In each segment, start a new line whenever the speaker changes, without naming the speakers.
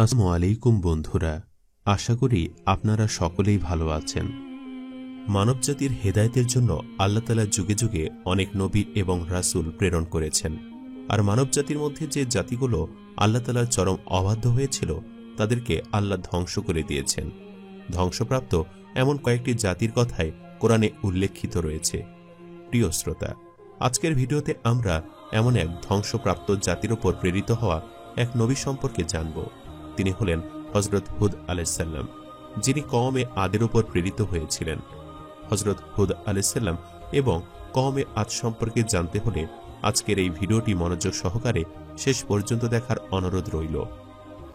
আসসালামু আলাইকুম বন্ধুরা, আশা করি আপনারা সকলেই ভালো আছেন। মানবজাতির হেদায়েতের জন্য আল্লাহ তাআলা যুগে যুগে অনেক নবী এবং রাসূল প্রেরণ করেছেন। আর মানবজাতির মধ্যে যে জাতিগুলো আল্লাহ তাআলার চরম অবাধ্য হয়েছিল তাদেরকে আল্লাহ ধ্বংস করে দিয়েছেন। ধ্বংসপ্রাপ্ত এমন কয়েকটি জাতির কথাই কোরআনে উল্লেখিত রয়েছে। প্রিয় শ্রোতা, আজকের ভিডিওতে আমরা এমন এক ধ্বংসপ্রাপ্ত জাতির উপর প্রেরিত হওয়া এক নবী সম্পর্কে জানব। তিনি হলেন হযরত হুদ আলাইহিস সালাম, যিনি কওমে আদের উপর প্রেরিত হয়েছিলেন। হযরত হুদ আলাইহিস সালাম এবং কওমে আদ সম্পর্কে জানতে হলে আজকের এই ভিডিওটি মনোযোগ সহকারে শেষ পর্যন্ত দেখার অনুরোধ রইল।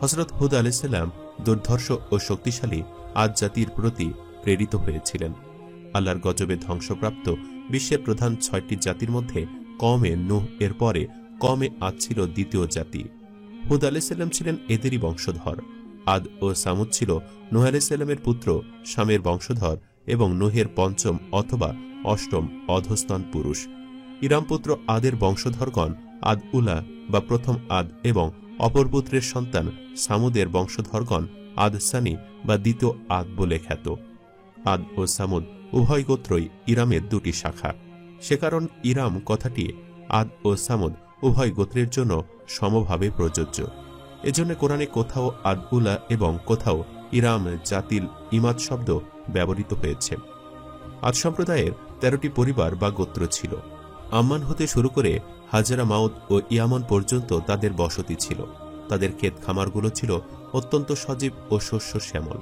হযরত হুদ আলাইহিস সালাম দুর্ধর্ষ ও শক্তিশালী আদ জাতির প্রতি প্রেরিত হয়েছিলেন। আল্লাহর গজবে ধ্বংসপ্রাপ্ত বিশ্বের প্রধান ৬টি জাতির মধ্যে কওমে নূহ এর পরে কওমে আদ ছিল দ্বিতীয় জাতি। হুদ আলাইহিস সালাম ছিলেন এদেরই বংশধর। আদ ও সামুদ ছিল নূহ আলাইহিস সালামের পুত্র শামের বংশধর এবং নূহের পঞ্চম অথবা অষ্টম অধস্তন পুরুষ। ইরাম পুত্র আদের বংশধরগণ আদ উলা বা প্রথম আদ এবং অপর পুত্রের সন্তান সামুদের বংশধরগণ আদ সানি বা দ্বিতীয় আদ বলে খ্যাত। আদ ও সামুদ উভয় গোত্রই ইরামের দুটি শাখা। সে কারণ ইরাম কথাটি আদ ও সামুদ উভয় গোত্রের জন্য সমভাবে প্রযোজ্য। এজন্য কোরআনে কোথাও আদ উলা এবং কোথাও ইরাম জাতিল ইমাদ শব্দ ব্যবহৃত হয়েছে। আদ সম্প্রদায়ের ১৩টি পরিবার বা গোত্র ছিল। আম্মান হতে শুরু করে হাজারা মাউদ ও ইয়ামন পর্যন্ত তাদের বসতি ছিল। তাদের ক্ষেত খামারগুলো ছিল অত্যন্ত সজীব ও শস্য শ্যামল।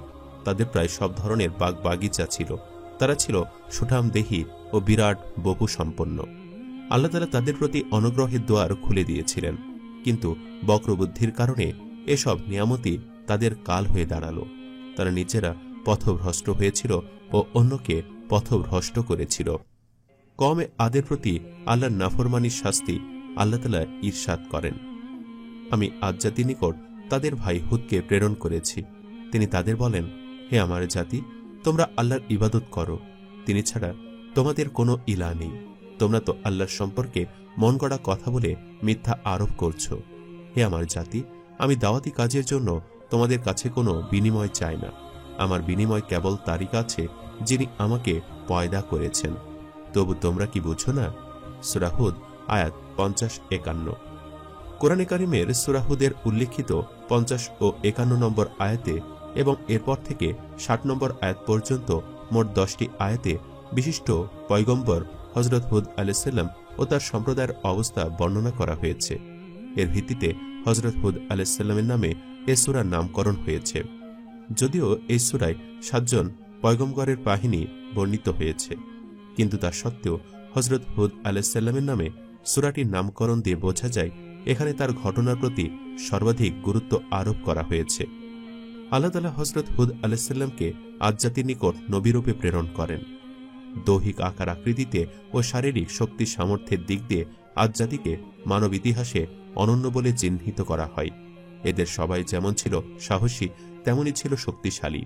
তাদের প্রায় সব ধরনের বাগ বাগিচা ছিল। তারা ছিল সুঠামদেহী ও বিরাট বপু সম্পন্ন। আল্লাহ তাআলা তাদের প্রতি অনুগ্রহের দ্বার খুলে দিয়েছিলেন, কিন্তু বক্রবুদ্ধির কারণে এসব নিয়ামতই তাদের কাল হয়ে দাঁড়াল। তারা নিজেরা পথভ্রষ্ট হয়েছিল ও অন্যকে পথভ্রষ্ট করেছিল। কওমে আদের প্রতি আল্লাহর নাফরমানির শাস্তি আল্লাহ তাআলা ইরশাদ করেন, আমি আদ জাতির নিকট তাদের ভাই হুদকে প্রেরণ করেছি। তিনি তাদের বলেন, হে আমার জাতি, তোমরা আল্লাহর ইবাদত করো, তিনি ছাড়া তোমাদের কোনো ইলাহ নেই। তোমরা তো আল্লাহর সম্পর্কে মন গড়া কথা বলে মিথ্যা আরোপ করছো। হে আমার জাতি, আমি দাওয়াতি কাজের জন্য তোমাদের কাছে কোনো বিনিময় চাই না। আমার বিনিময় কেবল তারই কাছে যিনি আমাকে পয়দা করেছেন। তবু তোমরা কি বুঝো না? সূরা হুদ আয়াত ৫০-৫১। কোরআনে কারিমের সূরা হুদের উল্লেখিত ৫০ ও ৫১ নম্বর আয়াতে এবং এরপর থেকে ৬০ নম্বর আয়াত পর্যন্ত মোট ১০টি আয়াতে বিশিষ্ট পয়গম্বর হযরত হুদ আলাইহিস সালাম ও তার সম্প্রদায়ের অবস্থা বর্ণনা করা হয়েছে। এর ভিত্তিতে হযরত হুদ আলাইহিস সালামের নামে এ সূরার নামকরণ হয়েছে। যদিও এই সূরায় ৭ জন পয়গম্বরের কাহিনী বর্ণিত হয়েছে, কিন্তু তা সত্ত্বেও হযরত হুদ আলাইহিস সালামের নামে সূরাটির নামকরণ দিয়ে বোঝা যায় এখানে তার ঘটনার প্রতি সর্বাধিক গুরুত্ব আরোপ করা হয়েছে। আল্লাহ তাআলা হযরত হুদ আলাইহিস সালামকে আদ জাতির নিকট নবীরূপে প্রেরণ করেন। দৈহিক আকার আকৃতিতে ও শারীরিক শক্তি সামর্থ্যের দিক দিয়ে আদ জাতিকে মানব ইতিহাসে অনন্য বলে চিহ্নিত করা হয়। এদের সবাই যেমন ছিল সাহসী, তেমনই ছিল শক্তিশালী।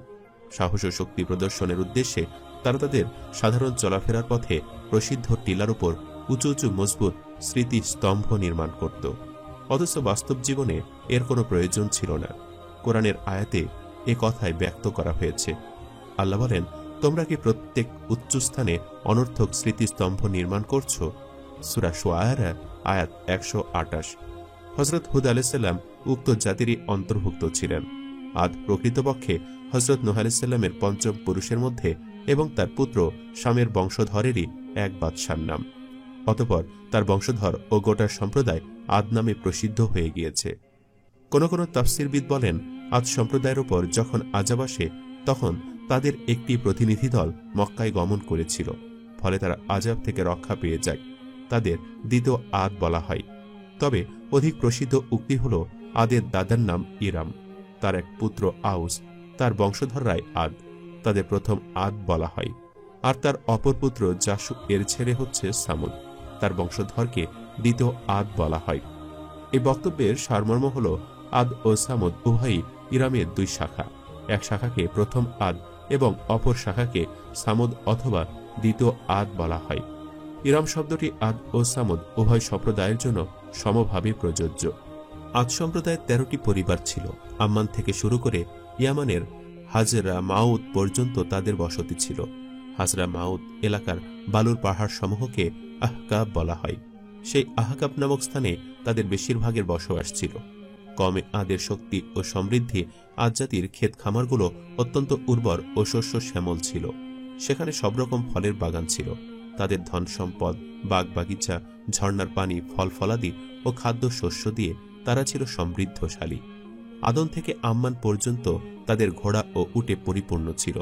সাহস ও শক্তি প্রদর্শনের উদ্দেশ্যে তারা তাদের সাধারণ চলাফেরার পথে প্রসিদ্ধ টিলার উপর উঁচু উঁচু মজবুত স্মৃতি স্তম্ভ নির্মাণ করত। অথচ বাস্তব জীবনে এর কোনো প্রয়োজন ছিল না। কোরআনের আয়াতে এ কথাই ব্যক্ত করা হয়েছে। আল্লাহ বলেন, তোমরা কি প্রত্যেক উচ্চস্থানে অনর্থক স্মৃতিস্তম্ভ নির্মাণ করছো? সূরা শুআরা আয়াত ১২৮। হযরত হুদ আলাইহিস সালাম উক্ত জাতিরই অন্তর্ভুক্ত ছিলেন। আদ প্রকৃতপক্ষে হযরত নূহ আলাইহিস সালামের পঞ্চম পুরুষের মধ্যে এবং তার পুত্র শামের বংশধরেরই এক বাদশার নাম। অতঃপর তার বংশধর ও গোটা সম্প্রদায় আদ নামে প্রসিদ্ধ হয়ে গিয়েছে। কোন কোন তাফসীরবিদ বলেন, আদ সম্প্রদায়ের উপর যখন আযাব আসে তখন তাদের একটি প্রতিনিধি দল মক্কায় গমন করেছিল, ফলে তারা আযাব থেকে রক্ষা পেয়ে যায়। তাদের দ্বিতীয় আদ বলা হয়। তবে অধিক প্রসিদ্ধ উক্তি হল আদের দাদার নাম ইরাম, তার এক পুত্র আউস, তার বংশধররাই আদ, তাদের প্রথম আদ বলা হয়। আর তার অপর পুত্র জাসু এর ছেলে হচ্ছে সামুদ, তার বংশধরকে দ্বিতীয় আদ বলা হয়। এই বক্তব্যের সারমর্ম হল আদ ও সামুদ উভয়ই ইরামের দুই শাখা। এক শাখাকে প্রথম আদ এবং অপর শাখাকে সামুদ অথবা দ্বিতীয় আদ বলা হয়। ইরাম শব্দটি আদ ও সামুদ উভয় সম্প্রদায়ের জন্য সমভাবে প্রযোজ্য। আদ সম্প্রদায়ের 13টি পরিবার ছিল। আম্মান থেকে শুরু করে ইয়ামানের হাজরা মাউদ পর্যন্ত তাদের বসতি ছিল। হাজরা মাউদ এলাকার বালুর পাহাড় সমূহকে আহকাব বলা হয়। সেই আহকাব নামক স্থানে তাদের বেশিরভাগের বসবাস ছিল। কমে আদের শক্তি ও সমৃদ্ধি আদ জাতির ক্ষেত খামারগুলো অত্যন্ত উর্বর ও শস্য শ্যামল ছিল। সেখানে সব রকম ফলের বাগান ছিল। তাদের ধন সম্পদ, বাগ বাগিচা, ঝর্ণার পানি, ফল ফলাদি ও খাদ্য শস্য দিয়ে তারা ছিল সমৃদ্ধশালী। আদন থেকে আম্মান পর্যন্ত তাদের ঘোড়া ও উটে পরিপূর্ণ ছিল।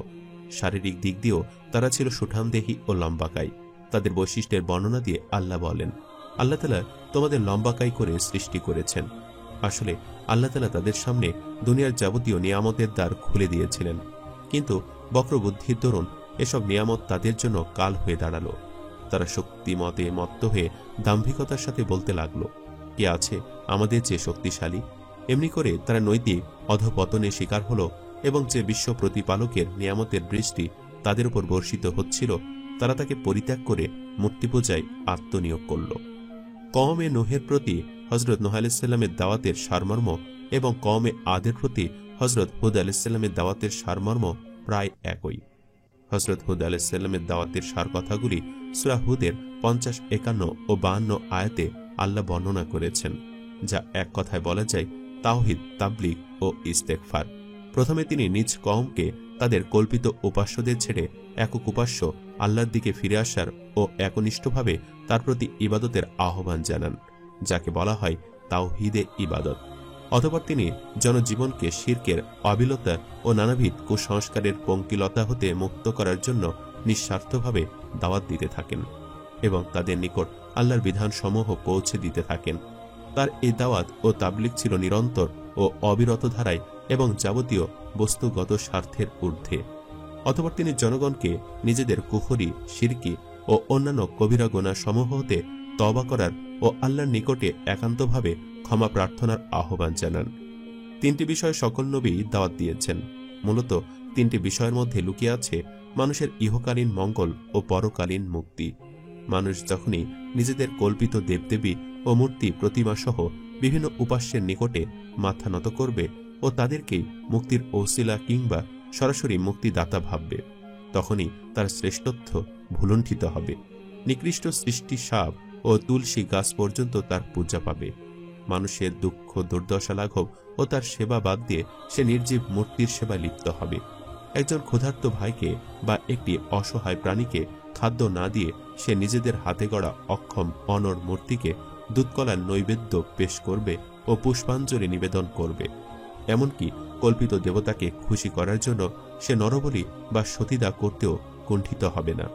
শারীরিক দিক দিয়েও তারা ছিল সুঠামদেহী ও লম্বাকায়। তাদের বৈশিষ্ট্যের বর্ণনা দিয়ে আল্লাহ বলেন, আল্লাহ তাআলা তোমাদের লম্বাকায় করে সৃষ্টি করেছেন। আসলে আল্লাহ তাআলা তাদের সামনে দুনিয়ার যাবতীয় নিয়ামতের দ্বার খুলে দিয়েছিলেন, কিন্তু বক্রবুদ্ধির দরুন এসব নিয়ামত তাদের জন্য কাল হয়ে দাঁড়ালো। তারা শক্তিমতে মত্ত হয়ে দাম্ভিকতার সাথে বলতে লাগলো, কে আছে আমাদের চেয়ে শক্তিশালী? এমনি করে তারা নৈতিক অধঃপতনের শিকার হলো এবং যে বিশ্ব প্রতিপালকের নিয়ামতের বৃষ্টি তাদের উপর বর্ষিত হচ্ছিল, তারা তাকে পরিত্যাগ করে মূর্তি পূজায় আত্মনিয়োগ করল। কওমে নূহের প্রতি হযরত নূহ আলাইহিস সালামের দাওয়াতের সারমর্ম এবং কওমে আদের প্রতি হযরত হুদ আলাইহিস সালামের দাওয়াতের সারমর্ম প্রায় একই। হযরত হুদ আলাইহিস সালামের দাওয়াতের সার কথাগুলি সূরা হুদের 50, 51 ও 52 আয়াতে আল্লাহ বর্ণনা করেছেন, যা এক কথায় বলা যায় তাওহীদ, তাবলীগ ও ইস্তেগফার। প্রথমে তিনি নিজ কওমকে তাদের কল্পিত উপাস্যদের ছেড়ে একক উপাস্য আল্লাহর দিকে ফিরে আসার ও একনিষ্ঠভাবে তার প্রতি ইবাদতের আহ্বান জানান, যাকে বলা হয় তাওহীদে ইবাদত। অতঃপর তিনি জনজীবনকে শিরকের অবিলতা ও নানাবিধ কুসংস্কারের পঙ্কিলতা হতে মুক্ত করার জন্য নিঃস্বার্থভাবে দাওয়াত দিতে থাকেন এবং তাদের নিকট আল্লাহর বিধানসমূহ পৌঁছে দিতে থাকেন। তার এই দাওয়াত ও তাবলীগ ছিল নিরন্তর ও অবিরত ধারায় এবং যাবতীয় বস্তুগত স্বার্থের ঊর্ধ্বে। অতঃপর তিনি জনগণকে নিজেদের কুফরি, শিরকি ও অন্যান্য কবিরা গুনাহ সমূহ হতে তওবা করার ও আল্লাহর নিকটে একান্তভাবে ক্ষমা প্রার্থনার আহ্বান জানান। 3টি বিষয়ে সকল নবী দাওয়াত দিয়েছেন। মূলত 3টি বিষয়ের মধ্যে লুকিয়ে আছে মানুষের ইহকালীন মঙ্গল ও পরকালীন মুক্তি। মানুষ যখনই নিজেদের কল্পিত দেবদেবী ও মূর্তি প্রতিমা সহ বিভিন্ন উপাস্যের নিকটে মাথা নত করবে ও তাদেরকেই মুক্তির ওসিলা কিংবা সরাসরি মুক্তিদাতা ভাববে, তখনই তার শ্রেষ্ঠত্ব ভুলুণ্ঠিত হবে। নিকৃষ্ট সৃষ্টি সাপ ও তুলসী গাছ পর্যন্ত তার পূজা পাবে। মানুষের দুঃখ দুর্দশা লাঘব ও তার সেবা বাদ দিয়ে সে নির্জীব মূর্তির সেবা লিপ্ত হবে। একজন ক্ষুধার্ত ভাইকে বা একটি অসহায় প্রাণীকে খাদ্য না দিয়ে সে নিজেদের হাতে গড়া অক্ষম অনড় মূর্তিকে দুধকলার নৈবেদ্য পেশ করবে ও পুষ্পাঞ্জলি নিবেদন করবে। এমনকি কল্পিত দেবতাকে খুশি করার জন্য সে নরবলি বা সতীদা করতেও কুণ্ঠিত হবে না।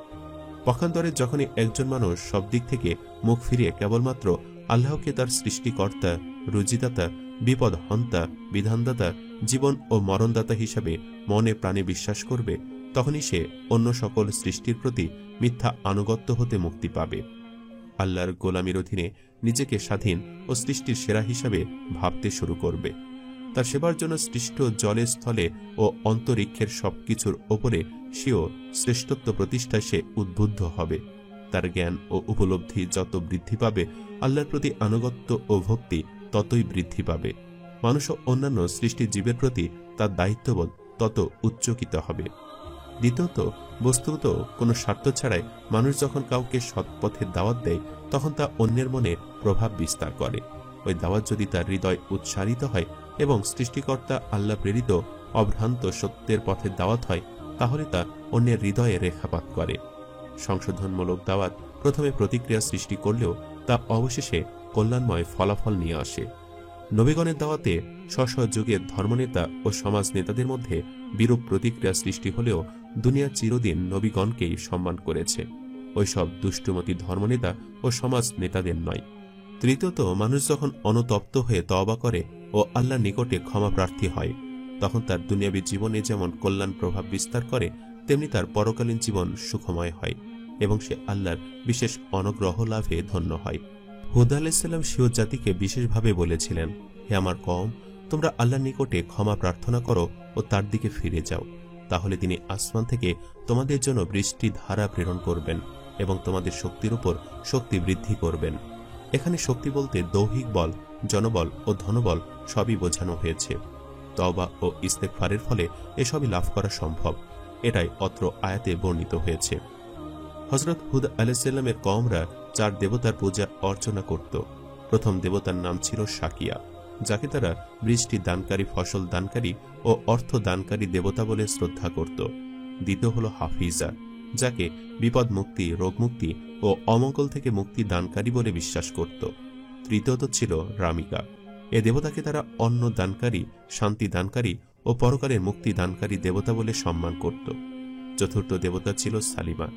পক্ষান্তরে যখনই একজন মানুষ সব দিক থেকে মুখ ফিরিয়ে কেবলমাত্র আল্লাহকে তার সৃষ্টিকর্তা, রুজিদাতা, বিপদ হন্তা, বিধানদাতা, জীবন ও মরণদাতা হিসাবে মনে প্রাণে বিশ্বাস করবে, তখনই সে অন্য সকল সৃষ্টির প্রতি মিথ্যা আনুগত্য হতে মুক্তি পাবে। আল্লাহর গোলামির অধীনে নিজেকে স্বাধীন ও সৃষ্টির সেরা হিসাবে ভাবতে শুরু করবে। তার সেবার জন্য সৃষ্ট জলে, স্থলে ও অন্তরিক্ষের সবকিছুর ওপরে সেও শ্রেষ্ঠত্ব প্রতিষ্ঠায় সে উদ্বুদ্ধ হবে। তার জ্ঞান ও উপলব্ধি যত বৃদ্ধি পাবে, আল্লাহর প্রতি আনুগত্য ও ভক্তি ততই বৃদ্ধি পাবে। মানুষ ও অন্যান্য সৃষ্টি জীবের প্রতি তার দায়িত্ববোধ তত উচ্চকিত হবে। দ্বিতীয়ত, বস্তুত কোনো স্বার্থ ছাড়াই মানুষ যখন কাউকে সৎপথের দাওয়াত দেয়, তখন তা অন্যের মনে প্রভাব বিস্তার করে। ওই দাওয়াত যদি তার হৃদয় উৎসারিত হয় এবং সৃষ্টিকর্তা আল্লাহ প্রেরিত অভ্রান্ত সত্যের পথের দাওয়াত হয়, তাহলে তা অন্যের হৃদয়ে রেখাপাত করে। সংশোধনমূলক দাওয়াত প্রথমে প্রতিক্রিয়া সৃষ্টি করলেও তা অবশেষে কল্যাণময় ফলাফল নিয়ে আসে। নবীগণের দাওয়াতে স্ব যুগের ধর্মনেতা ও সমাজ নেতাদের মধ্যে বিরূপ প্রতিক্রিয়া সৃষ্টি হলেও দুনিয়া চিরদিন নবীগণকেই সম্মান করেছে, ওইসব দুষ্টুমতি ধর্মনেতা ও সমাজ নেতাদের নয়। তৃতীয়ত, মানুষ যখন অনুতপ্ত হয়ে তওবা করে ও আল্লাহর নিকটে ক্ষমা প্রার্থী হয়, তখন তার দুনিয়াবী জীবনে যেমন কল্যাণ প্রভাব বিস্তার করে, তেমনি তার পরকালীন জীবন সুখময় হয় এবং সে আল্লাহর বিশেষ অনুগ্রহ লাভে ধন্য হয়। হুদ আলাইহিস সালাম স্বীয় জাতিকে বিশেষভাবে বলেছিলেন, হে আমার কওম, তোমরা আল্লাহর নিকটে ক্ষমা প্রার্থনা করো ও তার দিকে ফিরে যাও, তাহলে তিনি আসমান থেকে তোমাদের জন্য বৃষ্টি ধারা প্রেরণ করবেন এবং তোমাদের শক্তির উপর শক্তি বৃদ্ধি করবেন। এখানে শক্তি বলতে দৈহিক বল জনবল ও ধনবল সবই বোঝানো হয়েছে। তওবা ও ইস্তেগফারের ফলে এসবই লাভ করা সম্ভব, এটাই অত্র আয়াতে বর্ণিত হয়েছে। হযরত হুদ আলাইহিস সালামের কওমরা 4 দেবতার পূজা অর্চনা করত। প্রথম দেবতার নাম ছিল শাকিয়া, যাকে তারা বৃষ্টি দানকারী, ফসল দানকারী ও অর্থ দানকারী দেবতা বলে শ্রদ্ধা করত। দ্বিতীয় হল হাফিজা, যাকে বিপদ মুক্তি, রোগ মুক্তি ও অমঙ্গল থেকে মুক্তি দানকারী বলে বিশ্বাস করত। তৃতীয়ত ছিল রামিকা, এ দেবতাকে তারা অন্ন দানকারী, শান্তি দানকারী ও পরকালের মুক্তি দানকারী দেবতা বলে সম্মান করত। চতুর্থ দেবতা ছিল সালিমা,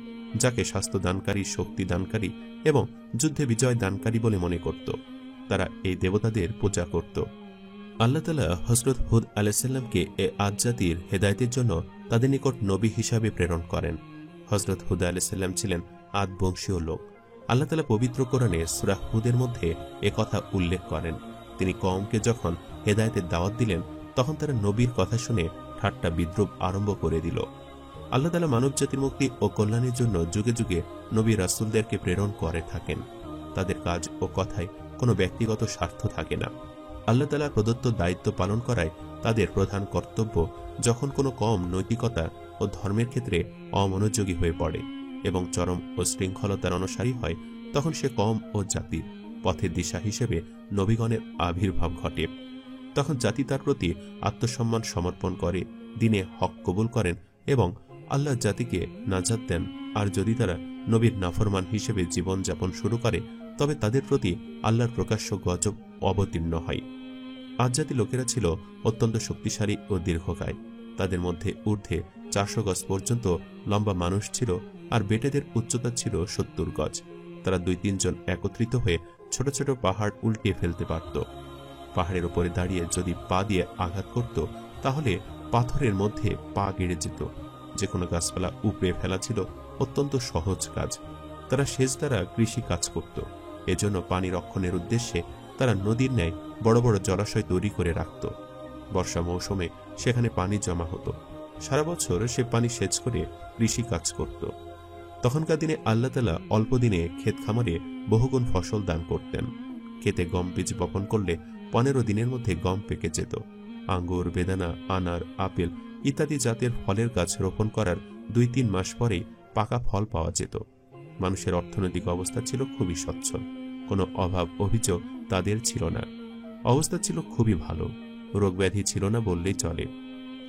যাকে স্বাস্থ্য দানকারী, শক্তি দানকারী এবং যুদ্ধে বিজয় দানকারী বলে মনে করত। তারা এই দেবতাদের পূজা করত। আল্লাহ তাআলা হযরত হুদ আলাইহিস সালামকে এ আদ জাতির হেদায়েতের জন্য তাদের নিকট নবী হিসাবে প্রেরণ করেন। হযরত হুদ আলাইহিস সালাম ছিলেন আদ বংশীয় লোক। আল্লাহ তাআলা পবিত্র কোরআনে সূরা হুদের মধ্যে একথা উল্লেখ করেন। তিনি কওমকে যখন হেদায়েতের দাওয়াত দিলেন, তখন তারা নবীর কথা শুনে ঠাট্টা বিদ্রূপ আরম্ভ করে দিল। আল্লাহ তাআলা মানবজাতির মুক্তি ও কল্যাণের জন্য যুগে যুগে নবী রাসূলদেরকে প্রেরণ করে থাকেন। তাদের কাজ ও কথায় কোনো ব্যক্তিগত স্বার্থ থাকে না। আল্লাহ তাআলা প্রদত্ত দায়িত্ব পালন করায় তাদের প্রধান কর্তব্য। যখন কোনো কওম নৈতিকতা ও ধর্মের ক্ষেত্রে অমনোযোগী হয়ে পড়ে এবং চরম ও শৃঙ্খলতার অনুসারী হয়, তখন সে কওম ও জাতির পথের দিশা হিসেবে নবীগণের আবির্ভাব ঘটে। তখন জাতি তার প্রতি আত্মসম্মান সমর্পণ করে, দিনে হক কবুল করেন এবং আল্লাহ জাতিকে নাজাত দেন। আর যদি তারা নবীর নাফরমান হিসেবে জীবন যাপন শুরু করে, তবে তাদের প্রতি আল্লাহর প্রকাশ্য গজব অবতীর্ণ হয়। আদ জাতি লোকেরা ছিল অত্যন্ত শক্তিশালী ও দীর্ঘকায়। তাদের মধ্যে ঊর্ধ্বে 400 গজ পর্যন্ত লম্বা মানুষ ছিল, আর বেটেদের উচ্চতা ছিল 70 গজ। তারা 2-3 জন একত্রিত হয়ে ছোট ছোট পাহাড় উল্টিয়ে ফেলতে পারত। পাহাড়ের উপরে দাঁড়িয়ে যদি পা দিয়ে আঘাত করত, তাহলে পাথরের মধ্যে পা গেড়ে যেত। যে কোনো গাছপালা উপড়ে ফেলা ছিল অত্যন্ত সহজ কাজ। তারা সেচ দ্বারা কৃষি কাজ করত। এজন্য পানি রক্ষণের উদ্দেশ্যে তারা নদীর ন্যায় বড় বড় জলাশয় তৈরি করে রাখত। বর্ষা মৌসুমে সেখানে পানি জমা হতো। সারা বছর সে পানি সেচ করে কৃষি কাজ করত। তখনকার দিনে আল্লাহ তাআলা অল্প দিনে ক্ষেত খামারে বহুগুণ ফসল দান করতেন। ক্ষেতে গম বীজ বপন করলে 15 দিনের মধ্যে গম পেকে যেত। আঙ্গুর, বেদানা, আনার, আপেল ইত্যাদি জাতের ফলের গাছ রোপণ করার 2-3 মাস পরেই পাকা ফল পাওয়া যেত। মানুষের অর্থনৈতিক অবস্থা ছিল খুবই সচ্ছল, কোনো অভাব অভিযোগ তাদের ছিল না। অবস্থা ছিল খুবই ভালো, রোগ ব্যাধি ছিল না বললেই চলে।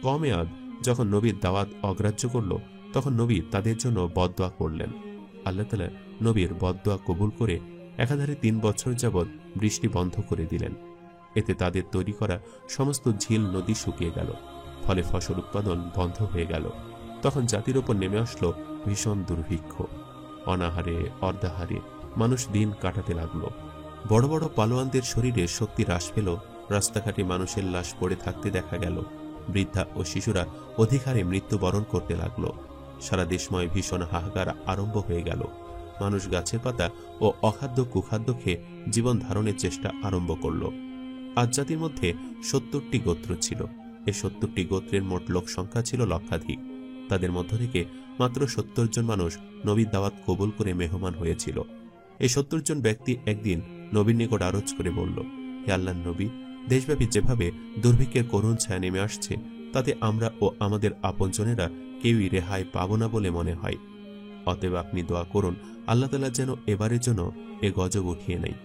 কওমে আদ যখন নবীর দাওয়াত অগ্রাহ্য করল, তখন নবী তাদের জন্য বদদোয়া করলেন। আল্লাহ তাআলা নবীর বদদোয়া কবুল করে একাধারে 3 বছর যাবৎ বৃষ্টি বন্ধ করে দিলেন। এতে তাদের তৈরি করা সমস্ত ঝিল নদী শুকিয়ে গেল, ফলে ফসল উৎপাদন বন্ধ হয়ে গেল। তখন জাতির ওপর নেমে আসলো ভীষণ দুর্ভিক্ষ। অনাহারে অর্ধাহারে মানুষ দিন কাটাতে লাগলো। বড় বড় পালোয়ানদের শরীরে শক্তি হ্রাস পেল। রাস্তাঘাটে মানুষের লাশ পড়ে থাকতে দেখা গেল। বৃদ্ধা ও শিশুরা অধিক হারে মৃত্যুবরণ করতে লাগলো। সারা দেশময় ভীষণ হাহাকার আরম্ভ হয়ে গেল। মানুষ গাছের পাতা ও অখাদ্য কুখাদ্য খেয়ে জীবন ধারণের চেষ্টা আরম্ভ করল। আদ জাতির মধ্যে 70টি গোত্র ছিল। এই 70টি গোত্রের মোট লোক সংখ্যা ছিল লক্ষাধিক। তাদের মধ্য থেকে মাত্র 70 জন মানুষ নবীর দাওয়াত কবুল করে মেহমান হয়েছিল। এই 70 জন ব্যক্তি একদিন নবীর নিকট আরজ করে বলল, হে আল্লাহর নবী, দেশব্যাপী যেভাবে দুর্ভিক্ষের করুণ ছায়া নেমে আসছে, তাতে আমরা ও আমাদের আপনজনেরা কেউই রেহাই পাব না বলে মনে হয়। অতএব আপনি দোয়া করুন, আল্লাহ তাআলা যেন এবারের জন্য এ গজব উঠিয়ে নেয়।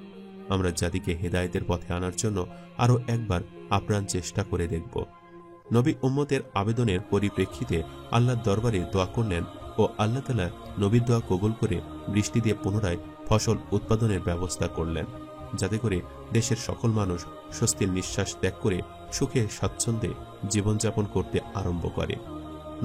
আমরা জাতিকে হেদায়েতের পথে আনার জন্য আরও একবার আপ্রাণ চেষ্টা করে দেখব। নবী উম্মতের আবেদনের পরিপ্রেক্ষিতে আল্লাহর দরবারে দোয়া করলেন ও আল্লাহ তাআলা নবীর দোয়া কবুল করে বৃষ্টি দিয়ে পুনরায় ফসল উৎপাদনের ব্যবস্থা করলেন, যাতে করে দেশের সকল মানুষ স্বস্তির নিঃশ্বাস ত্যাগ করে সুখে স্বাচ্ছন্দ্যে জীবনযাপন করতে আরম্ভ করে।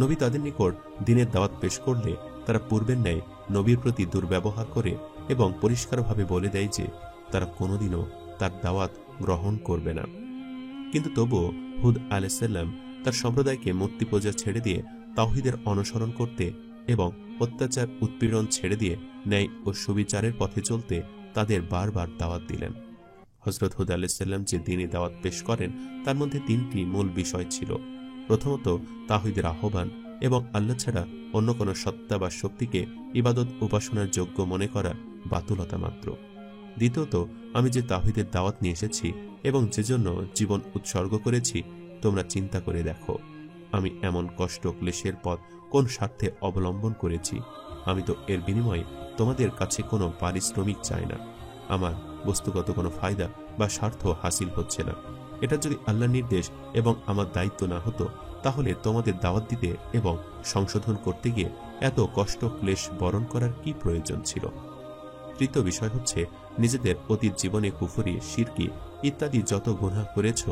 নবী তাদের নিকট দিনের দাওয়াত পেশ করলে তারা পূর্বের ন্যায় নবীর প্রতি দুর্ব্যবহার করে এবং পরিষ্কারভাবে বলে দেয় যে তারা কোনোদিনও তার দাওয়াত গ্রহণ করবে না। কিন্তু তবুও হুদ আলাইহিস সালাম তার সম্প্রদায়কে মূর্তি পূজা ছেড়ে দিয়ে তাওহীদের অনুসরণ করতে এবং অত্যাচার উৎপীড়ন ছেড়ে দিয়ে ন্যায় ও সুবিচারের পথে চলতে তাদের বারবার দাওয়াত দিলেন। হযরত হুদ আলাইহিস সালাম যে দ্বীনি দাওয়াত পেশ করেন, তার মধ্যে 3টি মূল বিষয় ছিল। প্রথমত, তাওহীদের আহ্বান এবং আল্লাহ ছাড়া অন্য কোনো সত্তা বা শক্তিকে ইবাদত উপাসনার যোগ্য মনে করা বাতুলতা মাত্র। দ্বিতীয়ত, আমি যে তাওহীদের দাওয়াত নিয়ে এসেছি এবং যে জন্য জীবন উৎসর্গ করেছি, তোমরা চিন্তা করে দেখো আমি এমন কষ্ট ক্লেশের পথ কোন স্বার্থে অবলম্বন করেছি। আমি তো এর বিনিময়ে তোমাদের কাছে কোনো পারিশ্রমিক চাই না। আমার বস্তুগত কোনো ফায়দা বা স্বার্থ হাসিল হচ্ছে না। এটা যদি আল্লাহর নির্দেশ এবং আমার দায়িত্ব না হতো, তাহলে তোমাদের দাওয়াত দিতে এবং সংশোধন করতে গিয়ে এত কষ্ট ক্লেশ বরণ করার কি প্রয়োজন ছিল। তৃতীয় বিষয় হচ্ছে, নিজেদের অতীত জীবনে কুফরি, শিরকি ইত্যাদি যত গুনাহ করেছ,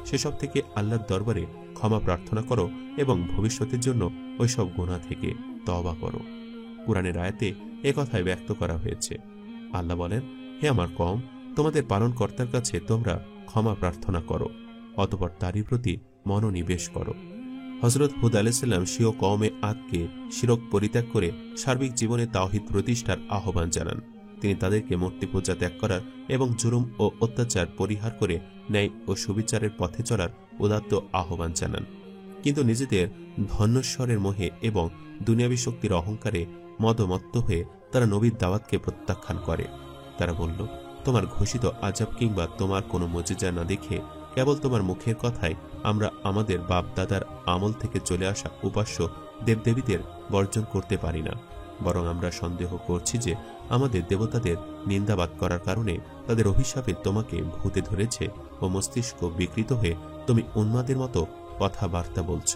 সেসব থেকে আল্লাহর দরবারে ক্ষমা প্রার্থনা করো এবং ভবিষ্যতের জন্য ওইসব গুনাহ থেকে তওবা করো। কুরআনের আয়াতে একথাই ব্যক্ত করা হয়েছে। আল্লাহ বলেন, হে আমার কওম, তোমাদের পালনকর্তার কাছে তোমরা ক্ষমা প্রার্থনা করো, অতঃপর তারই প্রতি মনোনিবেশ করো। হযরত হুদ আলাইহিস সালাম স্বীয় কওমে আদকে শিরক পরিত্যাগ করে সার্বিক জীবনে তাওহীদ প্রতিষ্ঠার আহ্বান জানান। তিনি তাদেরকে মূর্তি পূজা ত্যাগ করার এবং জুলুম ও অত্যাচার পরিহার করে ন্যায় ও সুবিচারের পথে চলার উদাত্ত আহ্বান জানান। কিন্তু নিজেদের ধন্যস্বরের মোহে এবং দুনিয়াবী শক্তির অহংকারে মদমত্ত হয়ে তারা নবীর দাওয়াতকে প্রত্যাখ্যান করে। তারা বলল, তোমার ঘোষিত আযাব কিংবা তোমার কোনো মুজিজা না দেখে কেবল তোমার মুখের কথায় আমরা আমাদের বাপ দাদার আমল থেকে চলে আসা উপাস্য দেবদেবীদের বর্জন করতে পারি না, বরং আমরা সন্দেহ করছি যে আমাদের দেবতাদের নিন্দাবাদ করার কারণে তাদের অভিশাপে তোমাকে ভূতে ধরেছে ও মস্তিষ্ক বিকৃত হয়ে তুমি উন্মাদের মতো কথাবার্তা বলছ।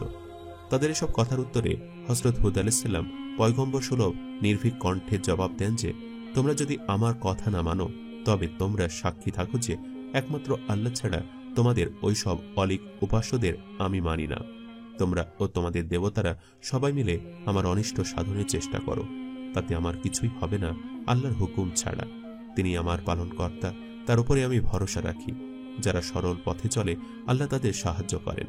তাদের এসব কথার উত্তরে হযরত হুদ আলাইহিস সালাম পয়গম্বর সুলভ নির্ভীক কণ্ঠে জবাব দেন যে, তোমরা যদি আমার কথা না মানো, তবে তোমরা সাক্ষী থাকো যে একমাত্র আল্লাহ ছাড়া তোমাদের ওইসব অলিক উপাস্যদের আমি মানি না। তোমরা ও তোমাদের দেবতারা সবাই মিলে আমার অনিষ্ট সাধনের চেষ্টা করো, তাতে আমার কিছুই হবে না আল্লাহর হুকুম ছাড়া। তিনি আমার পালনকর্তা, তার উপরে আমি ভরসা রাখি। যারা সরল পথে চলে, আল্লাহ তাদের সাহায্য করেন।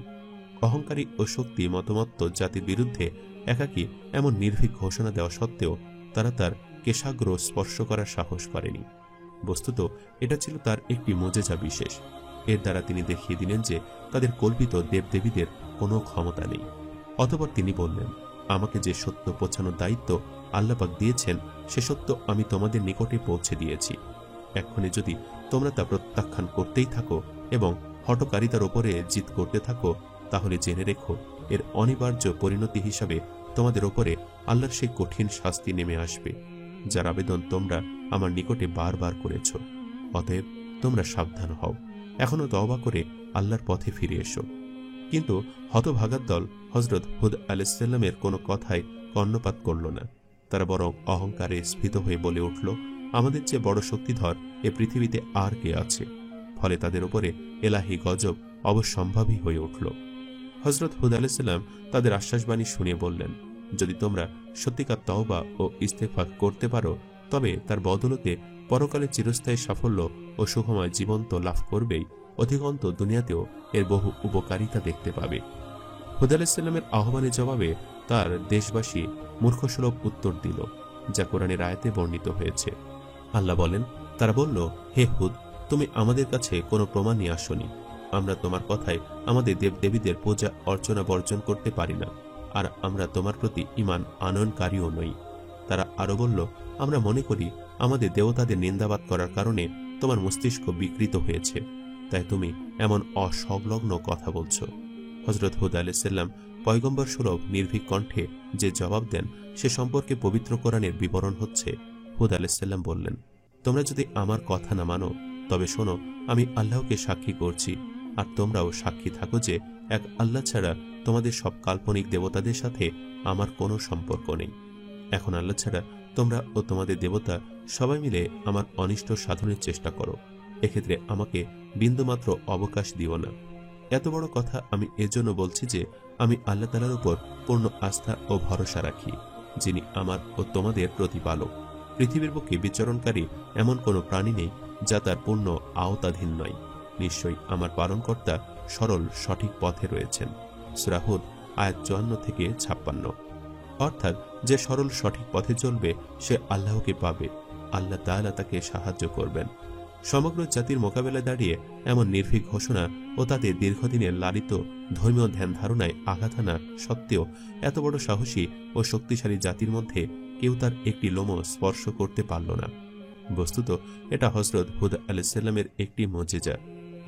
অহংকারী ও শক্তি মতমত্ত জাতির বিরুদ্ধে একাকী এমন নির্ভীক ঘোষণা দেওয়া সত্ত্বেও তারা তার কেশাগ্র স্পর্শ করার সাহস করেনি। বস্তুত এটা ছিল তার একটি মুজিজা বিশেষ। এর দ্বারা তিনি দেখিয়ে দিলেন যে তাদের কল্পিত দেবদেবীদের কোনো ক্ষমতা নেই। অতঃপর তিনি বললেন, আমাকে যে সত্য পৌঁছানোর দায়িত্ব আল্লাহ পাক দিয়েছেন, সে সত্য আমি তোমাদের নিকটে পৌঁছে দিয়েছি। এক্ষণে যদি তোমরা তা প্রত্যাখ্যান করতেই থাকো এবং হঠকারিতার উপরে জিত করতে থাকো, তাহলে জেনে রেখো এর অনিবার্য পরিণতি হিসাবে তোমাদের ওপরে আল্লাহর সেই কঠিন শাস্তি নেমে আসবে, যার আবেদন তোমরা আমার নিকটে বারবার করেছ। অতএব তোমরা সাবধান হও, এখনো তওবা করে আল্লাহর পথে ফিরে এসো। কিন্তু হতভাগার দল হযরত হুদ আলাইহিস সালামের কোনো কথায় কর্ণপাত করল না। তারা বরং অহংকারে স্ফীত হয়ে বলে উঠল, আমাদের চেয়ে বড় শক্তিধর এ পৃথিবীতে আর কে আছে। ফলে তাদের উপরে এলাহি গজব অবশ্যম্ভাবী হয়ে উঠল। হযরত হুদ আলাইহিস সালাম তাদের আশ্বাসবাণী শুনে বললেন, যদি তোমরা সত্যিকার তওবা ও ইস্তেগফার করতে পারো, তবে তার বদলতে পরকালে চিরস্থায়ী সাফল্য ও সুখময় জীবন তো লাভ করবেই, অধিকন্ত দুনিয়াতেও এর বহু উপকারিতা দেখতে পাবে। হুদ আলাইহিস সালামের আহ্বানের জবাবে তার দেশবাসী মূর্খসুলভ উত্তর দিল, যা কোরআনের আয়াতে বর্ণিত হয়েছে। আল্লাহ বলেন, তারা বলল, হে হুদ, তুমি আমাদের কাছে কোনো প্রমাণ নিয়ে আসনি। আমরা তোমার কথায় আমাদের দেবদেবীদের পূজা অর্চনা বর্জন করতে পারি না, আর আমরা তোমার প্রতি ঈমান আনয়নকারীও নই। তারা আরো বলল, আমরা মনে করি আমাদের দেবতাদের নিন্দাবাদ করার কারণে তোমার মস্তিষ্ক বিকৃত হয়েছে, তাই তুমি এমন অসংলগ্ন কথা বলছ। হযরত হুদ আলাইহিস সালাম পয়গম্বর সুলভ নির্ভীক কণ্ঠে যে জবাব দেন, সে সম্পর্কে পবিত্র কোরআনের বিবরণ হচ্ছে। হুদ আলাইহিস সালাম বললেন, তোমরা যদি আমার কথা না মানো, তবে শোনো, আমি আল্লাহকে সাক্ষী করছি, আর তোমরাও সাক্ষী থাকো যে এক আল্লাহ ছাড়া তোমাদের সব কাল্পনিক দেবতাদের সাথে আমার কোনো সম্পর্ক নেই। এখন আল্লাহ ছাড়া তোমরা ও তোমাদের দেবতা সবাই মিলে আমার অনিষ্ট সাধনের চেষ্টা করো। এক্ষেত্রে আমাকে বিন্দুমাত্র অবকাশ দিও না। এত বড় কথা আমি এজন্য বলছি যে আমি আল্লাহ তাআলার উপর পূর্ণ আস্থা ও ভরসা রাখি, যিনি আমার ও তোমাদের প্রতিপালক। পৃথিবীর বুকে বিচরণকারী এমন কোনো প্রাণী নেই যা তার পূর্ণ আওতাধীন নয়। নিশ্চয়ই আমার পালনকর্তা সরল সঠিক পথে রয়েছেন। সূরা হুদ আয়াত 54 থেকে 56। অর্থাৎ যে সরল সঠিক পথে চলবে সে আল্লাহকে পাবে, আল্লাহ তাআলা তাকে সাহায্য করবেন। সমগ্র জাতির মোকাবেলায় দাঁড়িয়ে এমন নির্ভীক ঘোষণা ও তাদের দীর্ঘদিনের লালিত ধর্মীয় ধ্যান ধারণায় আঘাত আনা সত্ত্বেও এত বড় সাহসী ও শক্তিশালী জাতির মধ্যে কেউ তার একটি লোমও স্পর্শ করতে পারল না। বস্তুত এটা হযরত হুদ আলাইহিসসালামের একটি মুজিজা।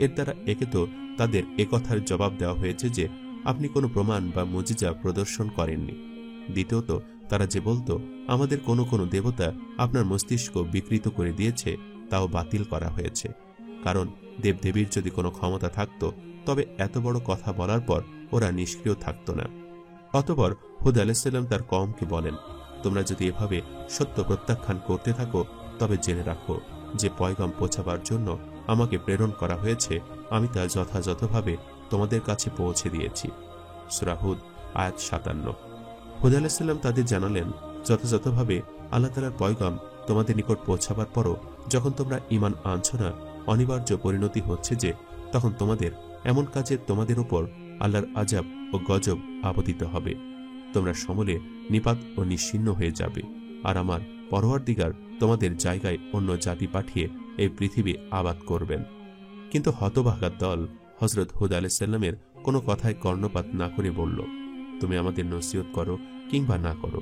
এর দ্বারা একে তো তাদের একথার জবাব দেওয়া হয়েছে যে আপনি কোনো প্রমাণ বা মুজিজা প্রদর্শন করেননি। দ্বিতীয়ত তারা যে বলতো আমাদের কোনো কোনো দেবতা আপনার মস্তিষ্ক বিকৃত করে দিয়েছে, তাও বাতিল করা হয়েছে। কারণ দেবদেবীর যদি কোনো ক্ষমতা থাকত তবে এত বড় কথা বলার পর ওরা নিষ্ক্রিয় থাকত না। অতঃপর হুদ আলাইহিসসালাম তার কওমকে বলেন, তোমরা যদি এভাবে সত্য প্রত্যাখ্যান করতে থাকো তবে জেনে রাখো যে পয়গাম পৌঁছাবার জন্য আমাকে প্রেরণ করা হয়েছে আমি তা যথাযথভাবে তোমাদের কাছে পৌঁছে দিয়েছি। সূরা হুদ আয়াত 57। হুদ আলাইহিসসালাম তাদের জানালেন, যথাযথভাবে আল্লাহ তাআলার পয়গাম তোমাদের নিকট পৌঁছাবার পরও যখন তোমরা ঈমান আনছো না, অনিবার্য পরিণতি হচ্ছে যে তখন তোমাদের এমন কাজে তোমাদের উপর আল্লাহর আযাব ও গজব আপতিত হবে। তোমরা সমূলে নিপাত ও নিশ্চিহ্ন হয়ে যাবে, আর আমার পরওয়ারদিগার তোমাদের জায়গায় অন্য জাতি পাঠিয়ে এই পৃথিবী আবাদ করবেন। কিন্তু হতভাগা দল হযরত হুদ আলাইহিসসালামের কোনো কথায় কর্ণপাত না করে বলল, তুমি আমাদের নসিহত করো কিংবা না করো,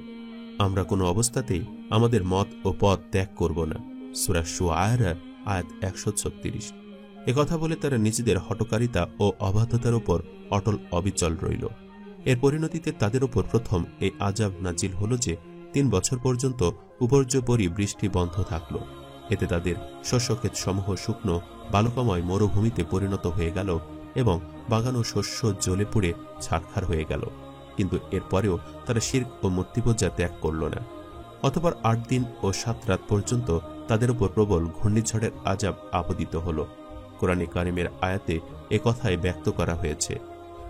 আমরা কোনো অবস্থাতেই আমাদের মত ও পথ ত্যাগ করব না। সূরা শুআরা আয়াত 136। একথা বলে তারা নিজেদের হঠকারিতা ও অবাধ্যতার উপর অটল অবিচল রইল। এর পরিণতিতে তাদের উপর প্রথম এই আযাব নাজিল হল যে 3 বছর পর্যন্ত উপর্যুপরি বৃষ্টি বন্ধ থাকল। এতে তাদের শস্যক্ষেত সমূহ শুকনো বালুকাময় মরুভূমিতে পরিণত হয়ে গেল এবং বাগান ও শস্য জ্বলে পুড়ে ছারখার হয়ে গেল। কিন্তু এরপরেও তারা শিরক ও মূর্তিপূজা ত্যাগ করল না। অতঃপর 8 দিন ও 7 রাত পর্যন্ত তাদের উপর প্রবল ঘূর্ণিঝড়ের আযাব আপতিত হল। কোরআনে কারিমের আয়াতে একথাই ব্যক্ত করা হয়েছে।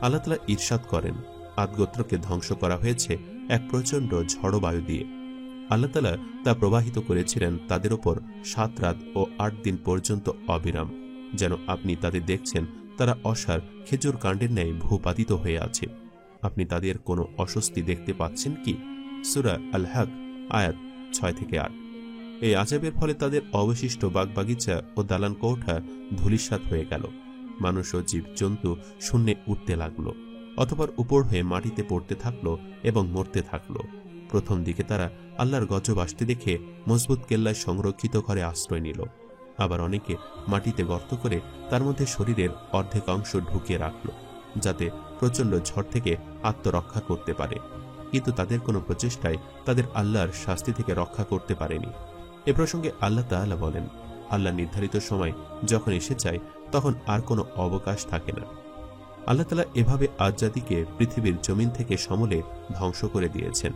আল্লাহ তাআলা ইরশাদ করেন, আদ গোত্রকে ধ্বংস করা হয়েছে এক প্রচণ্ড ঝড় বায়ু দিয়ে। আল্লাহ তাআলা তা প্রবাহিত করেছিলেন তাদের উপর 7 রাত ও 8 দিন পর্যন্ত অবিরাম, যেন আপনি তাদের দেখছেন তারা অসার খেজুর কাণ্ডের ন্যায় ভূপাতিত হয়ে আছে। আপনি তাদের কোনো অস্বস্তি দেখতে পাচ্ছেন কি? সূরা আল হক আয়াত 6-8। এই আযাবের ফলে তাদের অবশিষ্ট বাগবাগিচা ও দালান কৌঠা ধূলিসাৎ হয়ে গেল। মানুষ ও জীব জন্তু শূন্যে উঠতে লাগলো, অতঃপর উপর হয়ে মাটিতে পড়তে থাকলো এবং মরতে থাকলো। প্রথম দিকে তারা আল্লাহর গজব আসতে দেখে মজবুত কেল্লায় সংরক্ষিত ঘরে আশ্রয় নিল। আবার অনেকে মাটিতে গর্ত করে তার মধ্যে শরীরের অর্ধেক অংশ ঢুকিয়ে রাখল, যাতে প্রচণ্ড ঝড় থেকে আত্মরক্ষা করতে পারে। কিন্তু তাদের কোনো প্রচেষ্টায় তাদের আল্লাহর শাস্তি থেকে রক্ষা করতে পারেনি। এ প্রসঙ্গে আল্লাহ তাআলা বলেন, আল্লাহ নির্ধারিত সময় যখন এসে যায় তখন আর কোনো অবকাশ থাকে না। আল্লাহ তাআলা এভাবে আদ জাতিকে পৃথিবীর জমিন থেকে সমূলে ধ্বংস করে দিয়েছেন।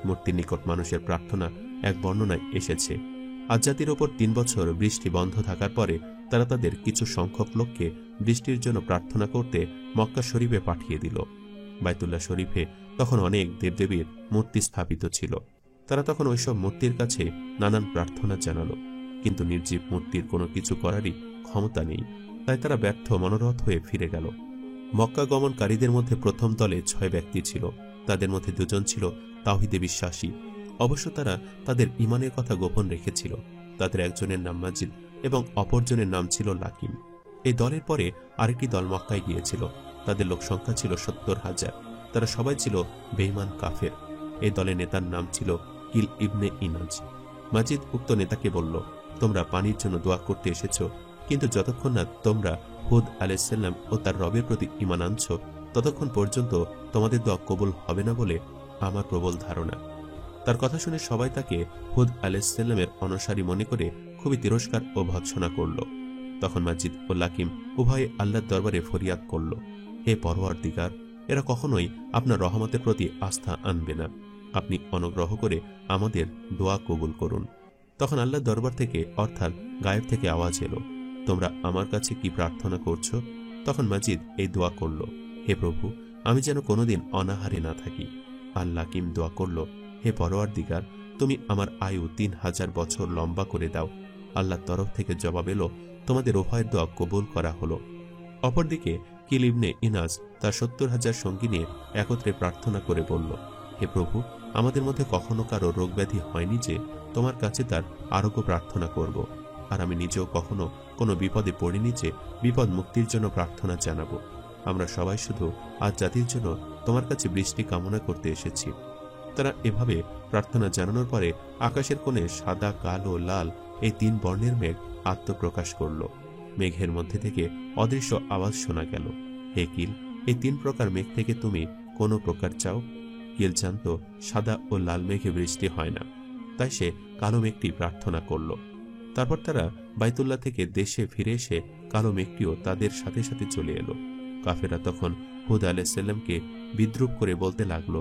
মূর্তির নিকট মানুষের প্রার্থনা এক বর্ণনায় এসেছে, আদ জাতির ওপর 3 বছর বৃষ্টি বন্ধ থাকার পরে তারা তাদের কিছু সংখ্যক লোককে বৃষ্টির জন্য প্রার্থনা করতে মক্কা শরীফে পাঠিয়ে দিল। বাইতুল্লাহ শরীফে তখন অনেক দেবদেবীর মূর্তি স্থাপিত ছিল। তারা তখন ওইসব মূর্তির কাছে নানান প্রার্থনা জানালো, কিন্তু নির্জীব মূর্তির কোনো কিছু করারই ক্ষমতা নেই। তাই তারা ব্যর্থ মনোরথ হয়ে ফিরে গেল। মক্কা গমনকারীদের মধ্যে প্রথম দলে 6 ব্যক্তি ছিল। তাদের মধ্যে 2 জন ছিল তাওহীদে বিশ্বাসী। অবশ্য তারা তাদের ঈমানের কথা গোপন রেখেছিল। তাদের একজনের নাম মাজিদ এবং অপরজনের নাম ছিল লাকিম। এই দলের পরে আরেকটি দল মক্কায় গিয়েছিল। তাদের লোক সংখ্যা ছিল 70,000। তারা সবাই ছিল বেঈমান কাফের। এই দলের নেতার নাম ছিল কিল ইবনে ইনাজ। মাজিদ উক্ত নেতাকে বলল, তোমরা পানির জন্য দোয়া করতে এসেছ, কিন্তু যতক্ষণ না তোমরা হুদ আলাইহিসসালাম ও তার রবের প্রতি ঈমান আনছো ততক্ষণ পর্যন্ত তোমাদের দোয়া কবুল হবে না বলে আমার প্রবল ধারণা। তার কথা শুনে সবাই তাকে হুদ আলাইহিসসালামের অনুসারী মনে করে খুবই তিরস্কার ও ভৎসনা করল। তখন মাজিদ ও লাকিম উভয়ে আল্লাহর দরবারে ফরিয়াদ করল, হে পরওয়ারদিগার, এরা কখনোই আপনার রহমতের প্রতি আস্থা আনবে না। আপনি অনুগ্রহ করে আমাদের দোয়া কবুল করুন। তখন আল্লাহর দরবার থেকে অর্থাৎ গায়েব থেকে আওয়াজ এলো, তোমরা আমার কাছে কি প্রার্থনা করছো? তখন মাজিদ এই দোয়া করল, হে প্রভু, আমি যেন কোনোদিন অনাহারে না থাকি। আর লাকিম দোয়া করল, হে পরওয়ারদিগার, তুমি আমার আয়ু 3000 বছর লম্বা করে দাও। আল্লাহর তরফ থেকে জবাব এলো, তোমাদের উভয়ের দোয়া কবুল করা হলো। অপরদিকে কিল ইবনে ইনাস তার 70,000 সঙ্গী নিয়ে একত্রে প্রার্থনা করে বলল, হে প্রভু, আমাদের মধ্যে কখনো কারো রোগব্যাধি হয়নি যে তোমার কাছে তার আরোগ্য প্রার্থনা করব। আর আমি নিজেও কখনো কোনো বিপদে পড়িনি যে বিপদ মুক্তির জন্য প্রার্থনা জানাবো। আমরা সবাই শুধু আজ জাতির জন্য তোমার কাছে বৃষ্টি কামনা করতে এসেছি। তারা এভাবে প্রার্থনা জানানোর পরে আকাশের কোণে সাদা, কালো, লাল এই 3 বর্ণের মেঘ আত্মপ্রকাশ করল। মেঘের মধ্যে থেকে অদৃশ্য আওয়াজ শোনা গেল, হে কিল, এই 3 প্রকার মেঘ থেকে তুমি কোন প্রকার চাও? কিল জানত সাদা ও লাল মেঘে বৃষ্টি হয় না, তাই সে কালো মেঘটি প্রার্থনা করল। তারপর তারা বাইতুল্লাহ থেকে দেশে ফিরে এসে কালো মেঘটিও তাদের সাথে সাথে চলে এলো। কাফেরা তখন হুদ আলাইহিসসালামকে বিদ্রূপ করে বলতে লাগলো,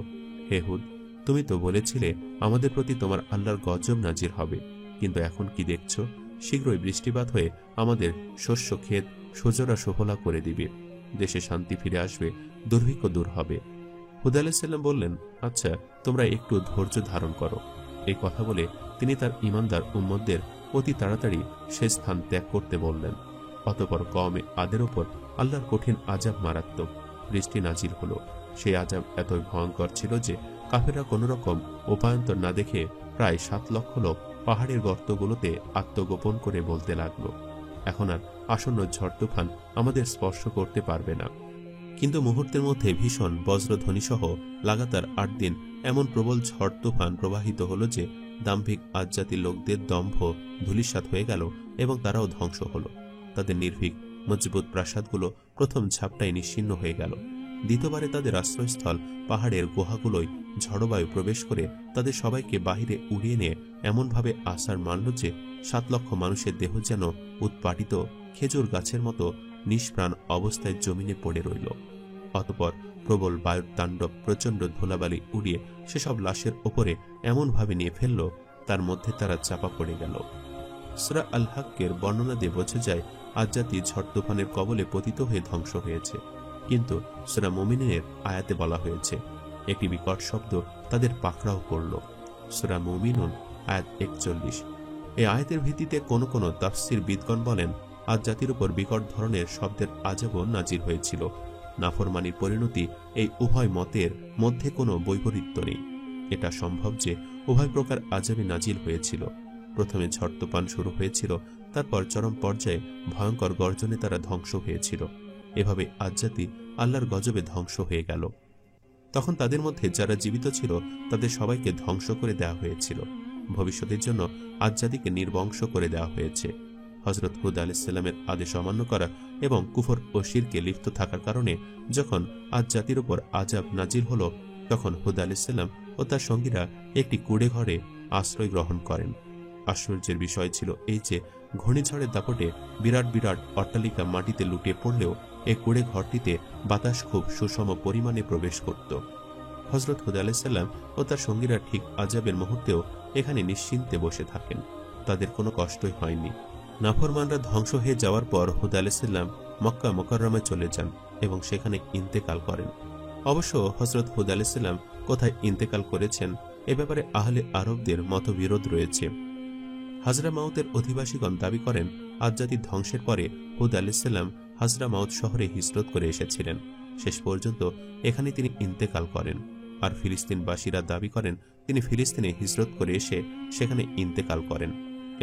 হে হুদ, তুমি তো বলেছিলে আমাদের প্রতি তোমার আল্লাহর গজব নাজির হবে, কিন্তু এখন কি দেখছো? শীঘ্রই বৃষ্টিপাত হয়ে আমাদের শস্য ক্ষেত সোজরা সোহলা করে দিবে, দেশে শান্তি ফিরে আসবে, দুর্ভিক্ষ দূর হবে। হুদ আলাইহিসসালাম বললেন, আচ্ছা, তোমরা একটু ধৈর্য ধারণ করো। এই কথা বলে তিনি তার ঈমানদার উম্মতদের অতি তাড়াতাড়ি সে স্থান ত্যাগ করতে বললেন। অতঃপর কওমে আদের ওপর আল্লাহর কঠিন আযাব মারাত্মক বৃষ্টি নাজিল হলো। সেই আযাব এতই ভয়ঙ্কর ছিল যে কাফেররা কোন রকম উপায়ন্তর না দেখে প্রায় 7 লক্ষ লোক পাহাড়ের গর্তগুলোতে আত্মগোপন করে বলতে লাগলো, এখন আর আসন্ন ঝড় তুফান আমাদের স্পর্শ করতে পারবে না। কিন্তু মুহূর্তের মধ্যে ভীষণ বজ্রধ্বনিসহ লাগাতার 8 দিন এমন প্রবল ঝড় তুফান প্রবাহিত হল যে দাম্ভিক আদজাতির লোকদের দম্ভ ধূলিসাৎ হয়ে গেল এবং তারাও ধ্বংস হল। তাদের নির্ভীক মজবুত প্রাসাদগুলো প্রথম ঝাপটায় নিশ্চিহ্ন হয়ে গেল। দ্বিতীয়বারে তাদের আশ্রয়স্থল পাহাড়ের গুহাগুলোয় ঝড়বায়ু প্রবেশ করে তাদের সবাইকে বাহিরে উড়িয়ে নিয়ে এমনভাবে আছাড় মারল যে 7 লক্ষ মানুষের দেহ যেন উৎপাটিত খেজুর গাছের মতো নিষ্প্রাণ অবস্থায় জমিনে পড়ে রইল। অতঃপর প্রবল বায়ুর তাণ্ডব প্রচণ্ড ধুলাবালি উড়িয়ে সেসব লাশের ওপরে এমনভাবে নিয়ে ফেলল তার মধ্যে তারা চাপা পড়ে গেল। সূরা আল হাক্কের বর্ণনা দিয়ে বোঝা যায় আজ জাতি ঝড় তুফানের কবলে পতিত হয়ে ধ্বংস হয়েছে, কিন্তু সূরা মুমিনের আয়াতে বলা হয়েছে একটি বিকট শব্দ তাদের পাকড়াও করল। সূরা মুমিনুন আয়াত 41। এই আয়াতের ভিত্তিতে কোন কোন তাফসীর বিদগণ বলেন আজ জাতির উপর বিকট ধরনের শব্দের আযাবও নাজির হয়েছিল। নাফরমানির পরিণতি এই উভয় মতের মধ্যে কোনো বৈপরীত্য নেই। এটা সম্ভব যে উভয় প্রকার আযাবে নাজিল হয়েছিল। প্রথমে ঝড় তুফান শুরু হয়েছিল, তারপর চরম পর্যায়ে ভয়ঙ্কর গর্জনে তারা ধ্বংস হয়েছিল। এভাবে আজ জাতি আল্লাহর গজবে ধ্বংস হয়ে গেল। তখন তাদের মধ্যে যারা জীবিত ছিল তাদের সবাইকে ধ্বংস করে দেওয়া হয়েছিল। ভবিষ্যতের জন্য আজ জাতিকে নির্বংশ করে দেওয়া হয়েছে। হযরত হুদ আলাইহিসসালামের আদেশ অমান্য করা এবং কুফর ও শিরকে লিপ্ত থাকার কারণে যখন আজ জাতির উপর আযাব নাজিল হল, তখন হুদ আলাইহিসসালাম ও তার সঙ্গীরা একটি কুঁড়ে ঘরে আশ্রয় গ্রহণ করেন। আশ্চর্যের বিষয় ছিল এই যে ঘূর্ণিঝড়ের দাপটে বিরাট বিরাট অট্টালিকা মাটিতে লুটিয়ে পড়লেও এই কুঁড়ে ঘরটিতে বাতাস খুব সুষম পরিমাণে প্রবেশ করত। হযরত হুদ আলাইহিসসালাম ও তার সঙ্গীরা ঠিক আযাবের মুহূর্তেও এখানে নিশ্চিন্তে বসে থাকেন, তাদের কোনো কষ্টই হয়নি। নাফরমানরা ধ্বংস হয়ে যাওয়ার পর হুদ আলাইহিসসালাম মক্কা মুকাররমায় চলে যান এবং সেখানে ইন্তেকাল করেন। অবশ্য হযরত হুদ আলাইহিসসালাম কোথায় ইন্তেকাল করেছেন এ ব্যাপারে আহলে আরবদের মতবিরোধ রয়েছে। হাজরামাউতের অধিবাসীগণ দাবি করেন আজ জাতির ধ্বংসের পরে হুদ আলাইহিসসালাম হাজরামাউত শহরে হিজরত করে এসেছিলেন, শেষ পর্যন্ত এখানে তিনি ইন্তেকাল করেন। আর ফিলিস্তিনবাসীরা দাবি করেন তিনি ফিলিস্তিনে হিজরত করে এসে সেখানে ইন্তেকাল করেন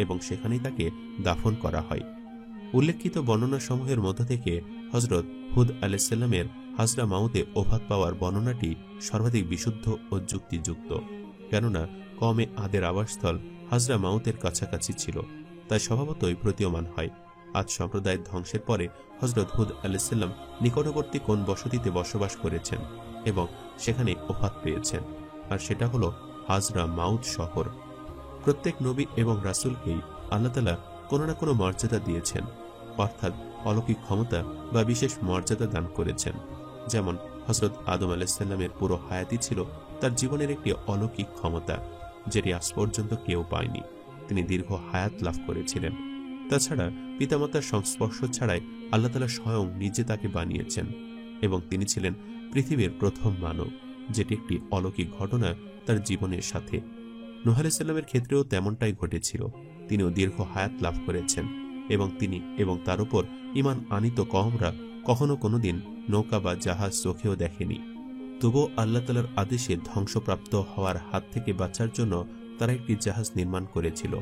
এবং সেখানেই তাকে দাফন করা হয়। উল্লেখিত বর্ণনাসমূহের মধ্য থেকে হযরত হুদ আলাইহিসসালামের হাজরামাউতে ওফাত পাওয়ার বর্ণনাটি সর্বাধিক বিশুদ্ধ ও যুক্তিযুক্ত, কেননা কওমে আদের আবাসস্থল হাজরামাউতের কাছাকাছি ছিল, তাই স্বভাবতই প্রতীয়মান হয় আজ সম্প্রদায়ের ধ্বংসের পরে হযরত হুদ আলাইহিসসালাম নিকটবর্তী কোন বসতিতে বসবাস করেছেন এবং সেখানে ওফাত পেয়েছেন, আর সেটা হলো হাজরামাউত শহর। প্রত্যেক নবী এবং রাসূলকেই আল্লাহ তাআলা কোনো না কোনো মর্যাদা দিয়েছেন, অর্থাৎ অলৌকিক ক্ষমতা বা বিশেষ মর্যাদা দান করেছেন। যেমন হযরত আদম আলাইহিসসালামের পুরো হায়াতই ছিল তার জীবনের একটি অলৌকিক ক্ষমতা, যেটি আজ পর্যন্ত কেউ পায়নি। তিনি দীর্ঘ হায়াত লাভ করেছিলেন। তাছাড়া পিতামাতার সংস্পর্শ ছাড়াই আল্লাহ তাআলা স্বয়ং নিজে তাকে বানিয়েছেন এবং তিনি ছিলেন পৃথিবীর প্রথম মানব, যেটি একটি অলৌকিক ঘটনা তার জীবনের সাথে। নূহ আলাইহিসসালামের ক্ষেত্রেও তেমনটাই ঘটেছিল। তিনিও দীর্ঘ হায়াত লাভ করেছেন এবং তিনি এবং তার উপর ঈমান আনিত কওমরা কখনো কোনোদিন নৌকা বা জাহাজ চোখেও দেখেনি। তবুও আল্লাহ তাআলার আদেশে ধ্বংসপ্রাপ্ত হওয়ার হাত থেকে বাঁচার জন্য তারা একটি জাহাজ নির্মাণ করেছিল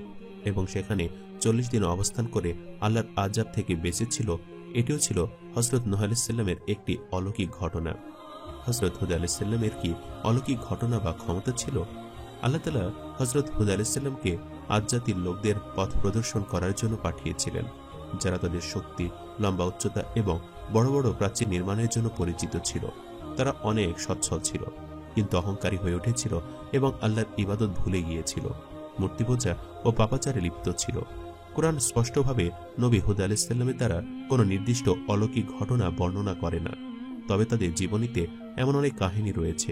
এবং সেখানে 40 দিন অবস্থান করে আল্লাহর আযাব থেকে বেঁচেছিল। এটিও ছিল হযরত নূহ আলাইহিসসালামের একটি অলৌকিক ঘটনা। হযরত হুদ আলাইহিসসালামের কি অলৌকিক ঘটনা বা ক্ষমতা ছিল? আল্লাহ তাআলা হযরত হুদ আলাইহিস সালামকে আদ জাতির লোকদের পথ প্রদর্শন করার জন্য পাঠিয়েছিলেন, যারা তাদের শক্তি, লম্বা উচ্চতা এবং বড় বড় প্রাচীর নির্মাণের জন্য পরিচিত ছিল। তারা অনেক সচ্ছল ছিল, কিন্তু অহংকারী হয়ে উঠেছিল এবং আল্লাহর ইবাদত ভুলে গিয়েছিল, মূর্তিপূজা ও পাপাচারে লিপ্ত ছিল। কোরআন স্পষ্টভাবে নবী হুদ আলাইহিস সালামের দ্বারা কোনো নির্দিষ্ট অলৌকিক ঘটনা বর্ণনা করে না, তবে তাদের জীবনীতে এমন অনেক কাহিনী রয়েছে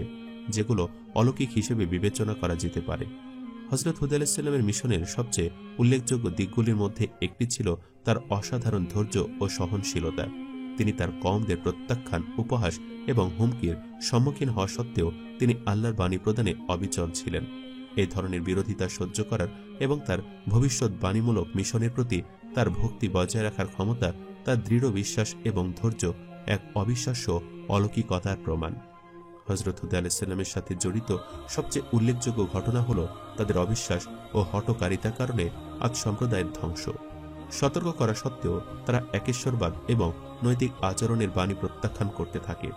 যেগুলো অলৌকিক হিসেবে বিবেচনা করা যেতে পারে। হযরত হুদ আলাইহিস সালামের মিশনের সবচেয়ে উল্লেখযোগ্য দিকগুলির মধ্যে একটি ছিল তার অসাধারণ ধৈর্য ও সহনশীলতা। তিনি তার কওমদের প্রত্যাখ্যান, উপহাস এবং হুমকির সম্মুখীন হওয়া সত্ত্বেও তিনি আল্লাহর বাণী প্রদানে অবিচল ছিলেন। এই ধরনের বিরোধিতা সহ্য করার এবং তার ভবিষ্যৎ বাণীমূলক মিশনের প্রতি তার ভক্তি বজায় রাখার ক্ষমতা, তার দৃঢ় বিশ্বাস এবং ধৈর্য এক অবিশ্বাস্য অলৌকিকতার প্রমাণ। হযরত হুদ আলাইহিস সালামের সাথে জড়িত সবচেয়ে উল্লেখযোগ্য ঘটনা হল তাদের অবিশ্বাস ও হঠকারিতার কারণে আদ সম্প্রদায়ের ধ্বংস। সতর্ক করা সত্ত্বেও তারা একেশ্বরবাদ এবং নৈতিক আচরণের বাণী প্রত্যাখ্যান করতে থাকে।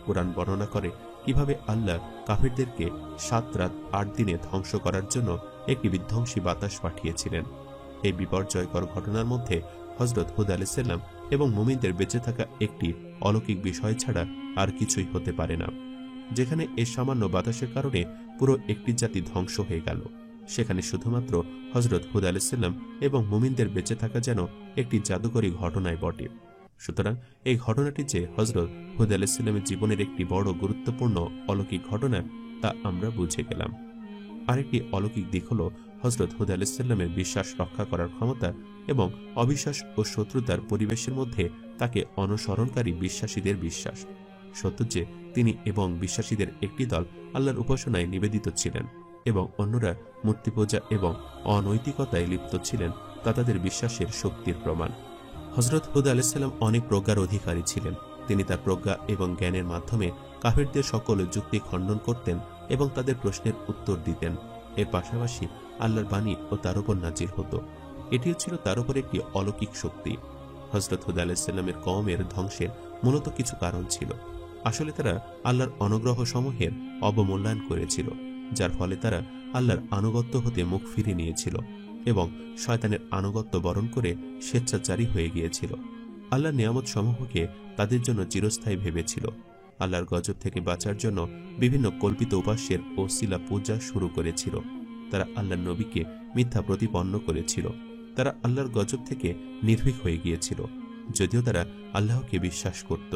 কুরআন বর্ণনা করে কিভাবে আল্লাহ কাফিরদেরকে 7 রাত 8 দিনে ধ্বংস করার জন্য একটি বিধ্বংসী বাতাস পাঠিয়েছিলেন। এই বিপর্যয়কর ঘটনার মধ্যে হযরত হুদ আলাইহিস সালাম এবং মুমিনদের বেঁচে থাকা একটি অলৌকিক বিষয় ছাড়া আর কিছুই হতে পারে না। যেখানে এই সামান্য বাতাসের কারণে পুরো একটি জাতি ধ্বংস হয়ে গেল, সেখানে শুধুমাত্র হযরত হুদ আলাইহিস সালাম এবং মুমিনদের বেঁচে থাকা যেন একটি জাদুকরী ঘটনায় বটে। সুতরাং এই ঘটনাটি যে হযরত হুদ আলাইহিস সালামের জীবনের একটি বড় গুরুত্বপূর্ণ অলৌকিক ঘটনা, তা আমরা বুঝে গেলাম। আরেকটি অলৌকিক দিক হল হযরত হুদ আলাইহিস সালামের বিশ্বাস রক্ষা করার ক্ষমতা এবং অবিশ্বাস ও শত্রুতার পরিবেশের মধ্যে তাকে অনুসরণকারী বিশ্বাসীদের বিশ্বাস। সত্য যে তিনি এবং বিশ্বাসীদের একটি দল আল্লাহর উপাসনায় নিবেদিত ছিলেন এবং অন্যরা মূর্তিপূজা এবং অনৈতিকতায় লিপ্ত ছিলেন, তা তাদের বিশ্বাসের শক্তির প্রমাণ। হযরত হুদ আলাইহিস সালাম অনেক প্রজ্ঞার অধিকারী ছিলেন। তিনি তার প্রজ্ঞা এবং জ্ঞানের মাধ্যমে কাফিরদের সকল যুক্তি খণ্ডন করতেন এবং তাদের প্রশ্নের উত্তর দিতেন। এর পাশাপাশি আল্লাহর বাণী ও তার উপর নাজিল হতো। এটিও ছিল তার উপর একটি অলৌকিক শক্তি। হযরত হুদ আলাইহিস সালামের কওমের ধ্বংসের মূলত কিছু কারণ ছিল। আসলে তারা আল্লাহর অনুগ্রহ সমূহের অবমূল্যায়ন করেছিল, যার ফলে তারা আল্লাহর আনুগত্য হতে মুখ ফিরিয়ে নিয়েছিল এবং শয়তানের আনুগত্য বরণ করে স্বেচ্ছাচারী হয়ে গিয়েছিল। আল্লাহর নিয়ামত সমূহকে তাদের জন্য চিরস্থায়ী ভেবেছিল। আল্লাহর গজব থেকে বাঁচার জন্য বিভিন্ন কল্পিত উপাস্যের ওসিলা পূজা শুরু করেছিল। তারা আল্লাহর নবীকে মিথ্যা প্রতিপন্ন করেছিল। তারা আল্লাহর গজব থেকে নির্ভীক হয়ে গিয়েছিল, যদিও তারা আল্লাহকে বিশ্বাস করত।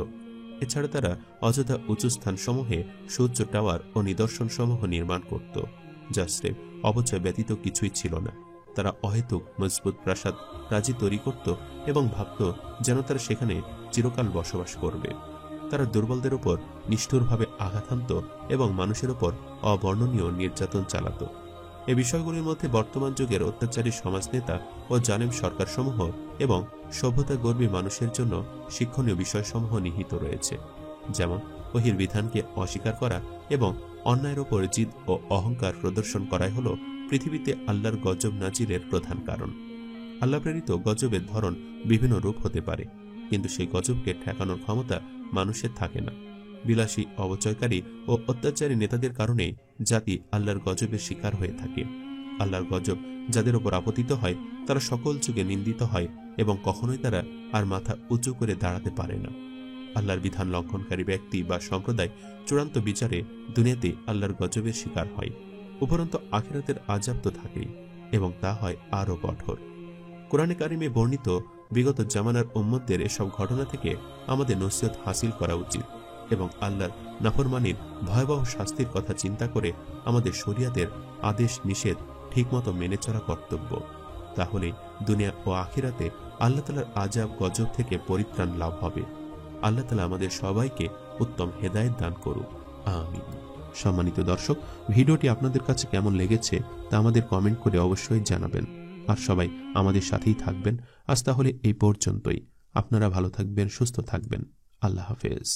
এছাড়া তারা অযথা উঁচু স্থানসমূহে সূর্য টাওয়ার ও নিদর্শন সমূহ নির্মাণ করত, যা স্রেফ অপচয় ব্যতীত কিছুই ছিল না। তারা অহেতুক মজবুত প্রাসাদ রাজি তৈরি করত এবং ভাবত যেন তারা সেখানে চিরকাল বসবাস করবে। তারা দুর্বলদের উপর নিষ্ঠুরভাবে আঘাত হানত এবং মানুষের উপর অবর্ণনীয় নির্যাতন চালাত। এই বিষয়গুলির মধ্যে বর্তমান যুগের অত্যাচারী সমাজনেতা ও জালেম সরকারসমূহ এবং সভ্যতাগর্বী মানুষের জন্য শিক্ষণীয় বিষয়সমূহ নিহিত রয়েছে, যেমন ওহীর বিধানকে অস্বীকার করা এবং অন্যায়ের ওপর জিদ ও অহংকার প্রদর্শন করাই হল পৃথিবীতে আল্লাহর গজব নাজিলের প্রধান কারণ। আল্লাহ প্রেরিত গজবের ধরন বিভিন্ন রূপ হতে পারে, কিন্তু সেই গজবকে ঠেকানোর ক্ষমতা মানুষের থাকে না। বিলাসী, অবচয়কারী ও অত্যাচারী নেতাদের কারণে জাতি আল্লাহর গজবের শিকার হয়ে থাকে। আল্লাহর গজব যাদের ওপর আপতিত হয় তারা সকল যুগে নিন্দিত হয় এবং কখনোই তারা আর মাথা উঁচু করে দাঁড়াতে পারে না। আল্লাহর বিধান লঙ্ঘনকারী ব্যক্তি বা সম্প্রদায় চূড়ান্ত বিচারে দুনিয়াতে আল্লাহর গজবের শিকার হয়। উপরন্তু আখিরাতের আযাব তো থাকেই, এবং তা হয় আরও কঠোর। কোরআনে কারিমে বর্ণিত বিগত জামানার উম্মতদের এসব ঘটনা থেকে আমাদের নসিহত হাসিল করা উচিত এবং আল্লাহর নাফরমানির ভয়াবহ শাস্তির কথা চিন্তা করে আমাদের শরিয়াতের আদেশ নিষেধ ঠিকমতো মেনে চলা কর্তব্য। তাহলে দুনিয়া ও আখিরাতে আল্লাহ তাআলার আযাব গজব থেকে পরিত্রাণ লাভ হবে। আল্লাহ তাআলা আমাদের সবাইকে উত্তম হেদায়েত দান করুক, আমিন। সম্মানিত দর্শক, ভিডিওটি আপনাদের কাছে কেমন লেগেছে তা আমাদের কমেন্ট করে অবশ্যই জানাবেন। আর সবাই আমাদের সাথেই থাকবেন। আজ তাহলে এই পর্যন্তই। আপনারা ভালো থাকবেন, সুস্থ থাকবেন। আল্লাহ হাফেজ।